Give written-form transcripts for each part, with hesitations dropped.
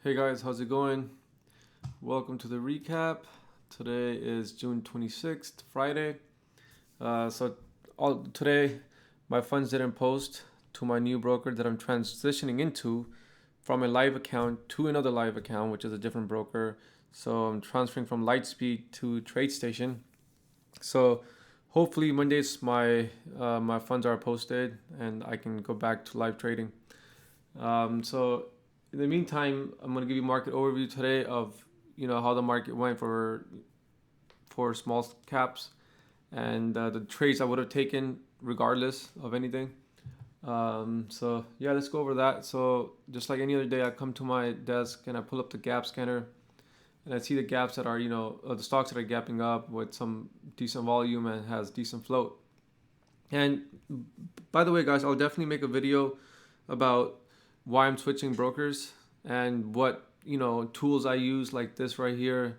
Hey guys, how's it going? Welcome to the recap. Today is June 26th, Friday. Today my funds didn't post to my new broker that I'm transitioning into from a live account to another live account, which is a different broker. So I'm transferring from Lightspeed to TradeStation. So hopefully Mondays my funds are posted and I can go back to live trading. So in the meantime, I'm going to give you a market overview today of how the market went for small caps and the trades I would have taken regardless of anything. So yeah, let's go over that. So just like any other day, I come to my desk and I pull up the gap scanner and I see the gaps that are the stocks that are gapping up with some decent volume and has decent float. And by the way, guys, I'll definitely make a video about why I'm switching brokers and what tools I use, like this right here,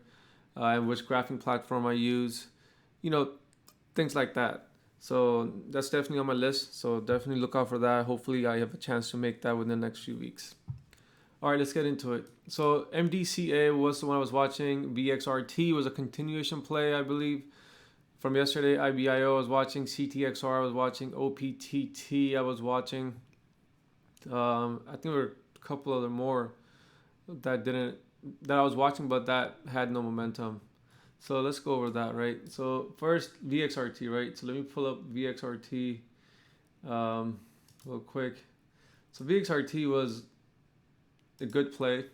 and which graphing platform I use, things like that. So that's definitely on my list. So definitely look out for that. Hopefully I have a chance to make that within the next few weeks. All right, let's get into it. So MDCA was the one I was watching. VXRT was a continuation play, I believe, from yesterday. IBIO I was watching. CTXR I was watching. OPTT I was watching. I think there were a couple other more that I was watching, but that had no momentum. So let's go over that, right? So first VXRT, right? So let me pull up VXRT real quick. So VXRT was a good play,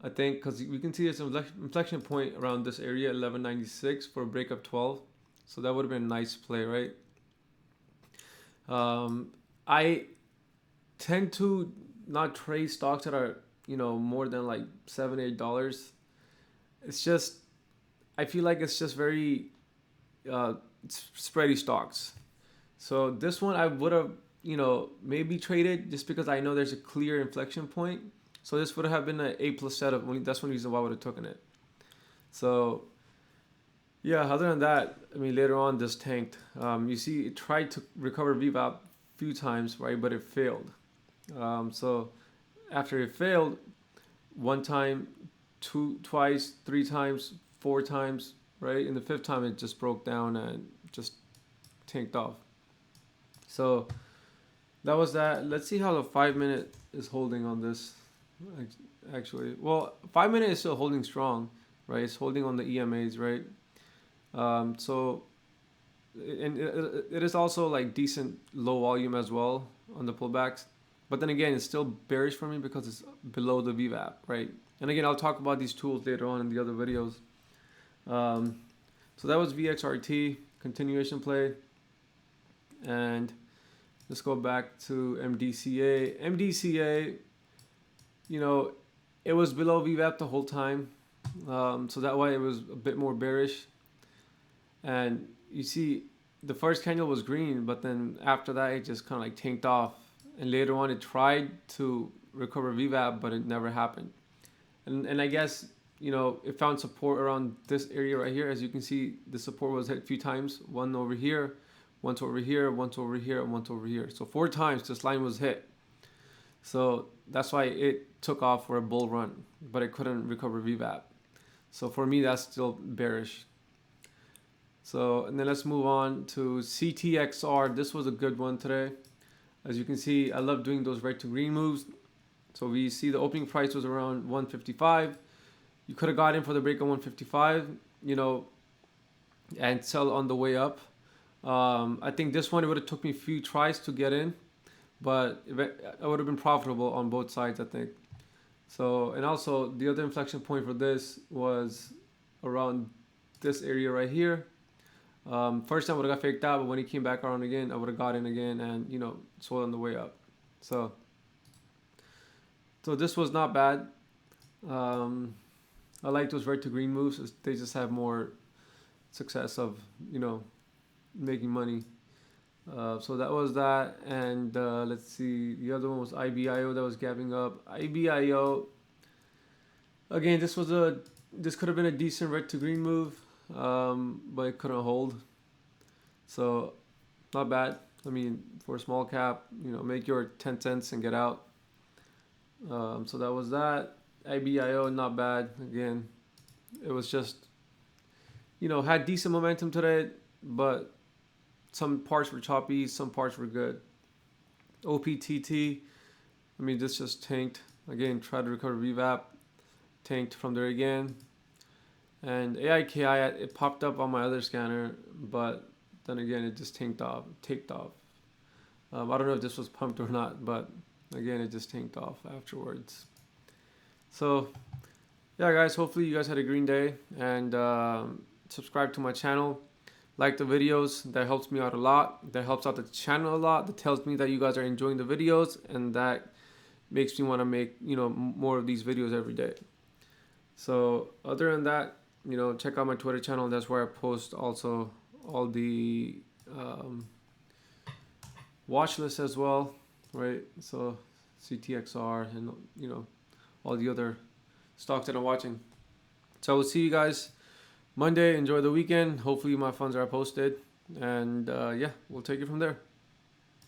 I think, because we can see this inflection point around this area, 1196 for a breakup 12. So that would have been a nice play, right? I tend to not trade stocks that are more than like $7-8. It's just I feel like it's just very spready stocks. So this one I would have maybe traded just because I know there's a clear inflection point. So this would have been an A+ setup. That's one reason why I would have taken it. So yeah, other than that, I mean, later on this tanked. You see, it tried to recover VWAP a few times, right, but it failed. So after it failed, one time, twice, three times, four times, right? In the fifth time, it just broke down and just tanked off. So that was that. Let's see how the 5-minute is holding on this. Actually, well, 5-minute is still holding strong, right? It's holding on the EMAs, right? And it is also like decent low volume as well on the pullbacks. But then again, it's still bearish for me because it's below the VWAP, right? And again, I'll talk about these tools later on in the other videos. So that was VXRT, continuation play. And let's go back to MDCA. MDCA, it was below VWAP the whole time. So that way it was a bit more bearish. And you see, the first candle was green, but then after that, it just kind of like tanked off. And later on, it tried to recover VWAP, but it never happened. And I guess, it found support around this area right here. As you can see, the support was hit a few times. One over here, once over here, once over here, and once over here. So 4 times this line was hit. So that's why it took off for a bull run, but it couldn't recover VWAP. So for me, that's still bearish. So, and then let's move on to CTXR. This was a good one today. As you can see, I love doing those red to green moves. So we see the opening price was around 155. You could have got in for the break on 155, and sell on the way up. I think this one, it would have took me a few tries to get in, but I would have been profitable on both sides, I think. So, and also the other inflection point for this was around this area right here. First time I would have got faked out, but when he came back around again, I would have got in again and sold on the way up. So this was not bad. I like those red to green moves. They just have more success of making money. So that was that, and let's see. The other one was IBIO that was gapping up. IBIO. Again, this could have been a decent red to green move. But it couldn't hold. So not bad. I mean, for a small cap, make your 10 cents and get out. So that was that. IBIO, not bad. Again, it was just, had decent momentum today, but some parts were choppy, some parts were good. OPTT, this just tanked. Again, tried to recover VWAP, tanked from there again. And AIKI, it popped up on my other scanner, but then again, it just ticked off. I don't know if this was pumped or not, but again, it just tanked off afterwards. So, yeah, guys, hopefully you guys had a green day, and subscribe to my channel. Like the videos, that helps me out a lot. That helps out the channel a lot. That tells me that you guys are enjoying the videos, and that makes me want to make, more of these videos every day. So other than that, check out my Twitter channel. That's where I post also all the watch lists as well, right? So CTXR and all the other stocks that I'm watching. So I will see you guys Monday. Enjoy the weekend. Hopefully my funds are posted, and yeah, we'll take it from there.